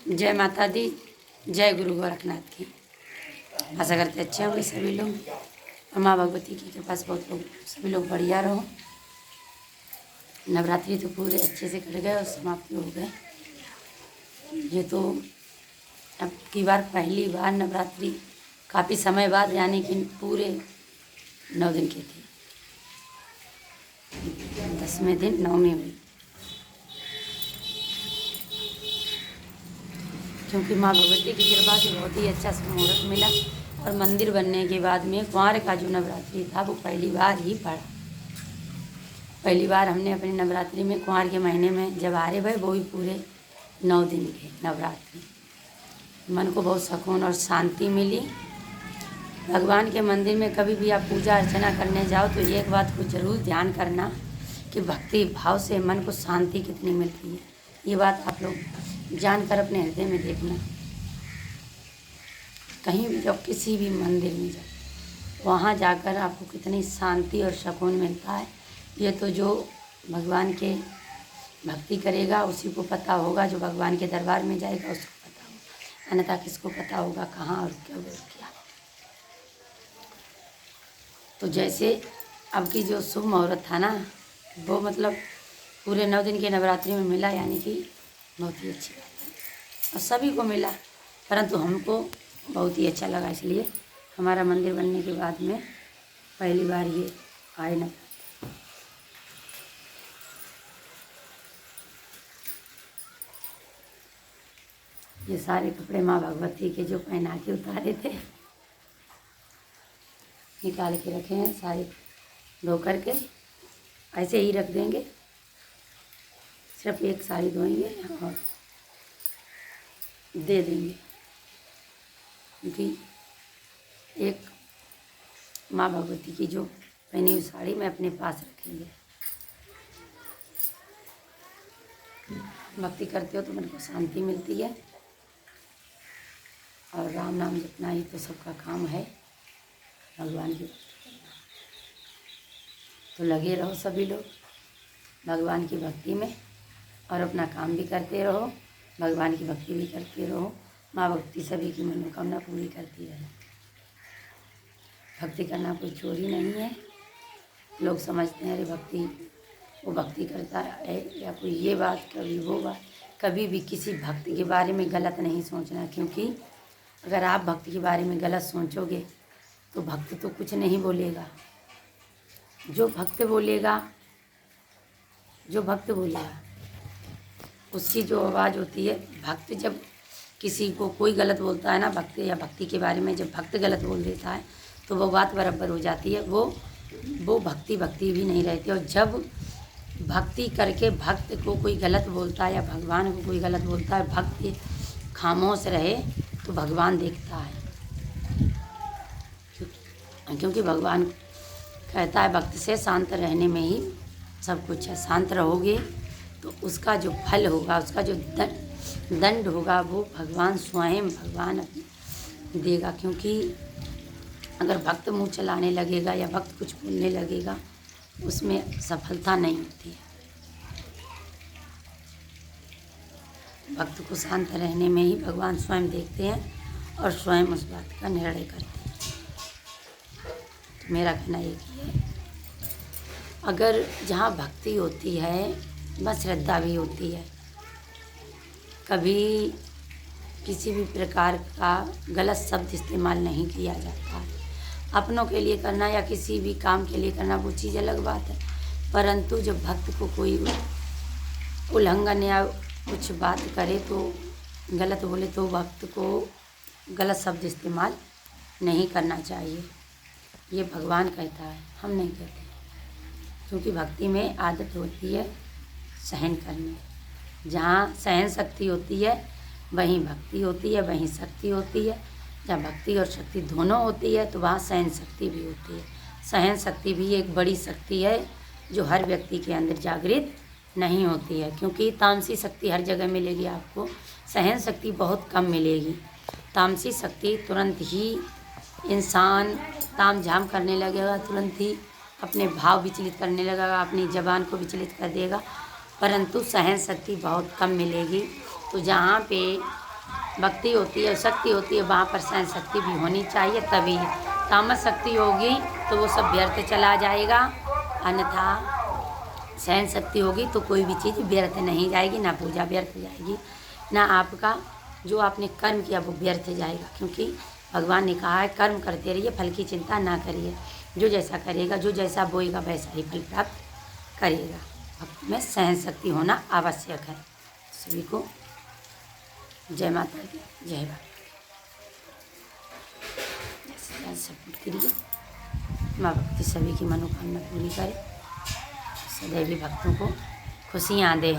जय माता दी, जय गुरु गोरखनाथ की। आशा करते अच्छे होंगे सभी लोग और माँ भगवती की कृपा से बहुत लोग सभी लोग बढ़िया रहो। नवरात्रि तो पूरे अच्छे से कट गए और समाप्ति हो गए। ये तो अब की बार पहली बार नवरात्रि काफ़ी समय बाद, यानी कि पूरे 9 दिन की थी। 10वें दिन नवमी हुई, क्योंकि माँ भगवती की कृपा से बहुत ही अच्छा मुहूर्त मिला और मंदिर बनने के बाद में कुंवार का जो नवरात्रि था वो पहली बार ही पड़ा। पहली बार हमने अपनी नवरात्रि में कुंवार के महीने में जब आ रहे भाई, वो भी पूरे 9 दिन के नवरात्रि। मन को बहुत सुकून और शांति मिली। भगवान के मंदिर में कभी भी आप पूजा अर्चना करने जाओ तो एक बात को ज़रूर ध्यान करना कि भक्ति भाव से मन को शांति कितनी मिलती है। ये बात आप लोग जानकर अपने हृदय में देखना। कहीं भी जब किसी भी मंदिर में जाओ, वहाँ जाकर आपको कितनी शांति और सुकून मिलता है, ये तो जो भगवान के भक्ति करेगा उसी को पता होगा। जो भगवान के दरबार में जाएगा उसको पता होगा, अन्यथा किसको पता होगा कहाँ और क्या क्या। तो जैसे अब की जो शुभ मुहूर्त था ना, वो मतलब पूरे 9 दिन के नवरात्रि में मिला, यानी कि बहुत ही अच्छी बात है और सभी को मिला, परंतु हमको बहुत ही अच्छा लगा। इसलिए हमारा मंदिर बनने के बाद में पहली बार ये आए नवरात्रि। ये सारे कपड़े माँ भगवती के जो पहना के उतारे थे, निकाल के रखे हैं सारे, धो करके ऐसे ही रख देंगे। सिर्फ एक साड़ी धोएंगे और दे देंगे, क्योंकि एक माँ भगवती की जो पहनी हुई साड़ी में अपने पास रखेंगे। भक्ति करते हो तो मन को शांति मिलती है और राम नाम जपना ही तो सबका काम है, भगवान की भक्ति करना। तो लगे रहो सभी लोग भगवान की भक्ति में और अपना काम भी करते रहो, भगवान की भक्ति भी करते रहो। माँ भक्ति सभी की मनोकामना पूरी करती रहे। भक्ति करना कोई चोरी नहीं है। लोग समझते हैं अरे भक्ति, वो भक्ति करता है या कोई ये बात, कभी वो बात। कभी भी किसी भक्ति के बारे में गलत नहीं सोचना, क्योंकि अगर आप भक्ति के बारे में गलत सोचोगे तो भक्त तो कुछ नहीं बोलेगा। जो भक्त बोलेगा उसकी जो आवाज़ होती है, भक्त जब किसी को कोई गलत बोलता है ना, भक्त या भक्ति के बारे में जब भक्त गलत बोल देता है तो वो बात बराबर हो जाती है। वो भक्ति भी नहीं रहती। और जब भक्ति करके भक्त को कोई गलत बोलता है या भगवान को कोई गलत बोलता है, भक्त खामोश रहे तो भगवान देखता है। क्योंकि भगवान कहता है भक्त से शांत रहने में ही सब कुछ है। शांत रहोगे तो उसका जो फल होगा, उसका जो दंड होगा, वो भगवान स्वयं देगा। क्योंकि अगर भक्त मुँह चलाने लगेगा या भक्त कुछ बोलने लगेगा, उसमें सफलता नहीं होती है। भक्त को शांत रहने में ही भगवान स्वयं देखते हैं और स्वयं उस बात का निर्णय करते हैं। तो मेरा कहना एक ही है, अगर जहाँ भक्ति होती है वहाँ श्रद्धा भी होती है। कभी किसी भी प्रकार का गलत शब्द इस्तेमाल नहीं किया जाता है। अपनों के लिए करना या किसी भी काम के लिए करना वो चीज़ अलग बात है, परंतु जब भक्त को कोई उल्लंघन या कुछ बात करे तो गलत बोले तो भक्त को गलत शब्द इस्तेमाल नहीं करना चाहिए। ये भगवान कहता है, हम नहीं कहते। क्योंकि भक्ति में आदत होती है सहन करने। जहाँ सहन शक्ति होती है वहीं भक्ति होती है, वहीं शक्ति होती है। जहाँ भक्ति और शक्ति दोनों होती है तो वहाँ सहन शक्ति भी होती है। सहन शक्ति भी एक बड़ी शक्ति है जो हर व्यक्ति के अंदर जागृत नहीं होती है, क्योंकि तामसी शक्ति हर जगह मिलेगी आपको, सहन शक्ति बहुत कम मिलेगी। तामसी शक्ति तुरंत ही इंसान ताम झाम करने लगेगा, तुरंत ही अपने भाव विचलित करने लगेगा, अपनी ज़बान को विचलित कर देगा, परंतु सहन शक्ति बहुत कम मिलेगी। तो जहाँ पे भक्ति होती है, शक्ति होती है, वहाँ पर सहन शक्ति भी होनी चाहिए, तभी तामस शक्ति होगी तो वो सब व्यर्थ चला जाएगा। अन्यथा सहन शक्ति होगी तो कोई भी चीज़ व्यर्थ नहीं जाएगी, ना पूजा व्यर्थ जाएगी, ना आपका जो आपने कर्म किया वो व्यर्थ जाएगा। क्योंकि भगवान ने कहा है कर्म करते रहिए, फल की चिंता ना करिए। जो जैसा करेगा, जो जैसा बोएगा वैसा ही फल प्राप्त करेगा। भक्ति में सहन शक्ति होना आवश्यक है। सभी को जय माता की, जय भक्त। सपोर्ट करिए, माँ भक्ति सभी की मनोकामना पूरी करे, सदैव भक्तों को खुशियाँ दे।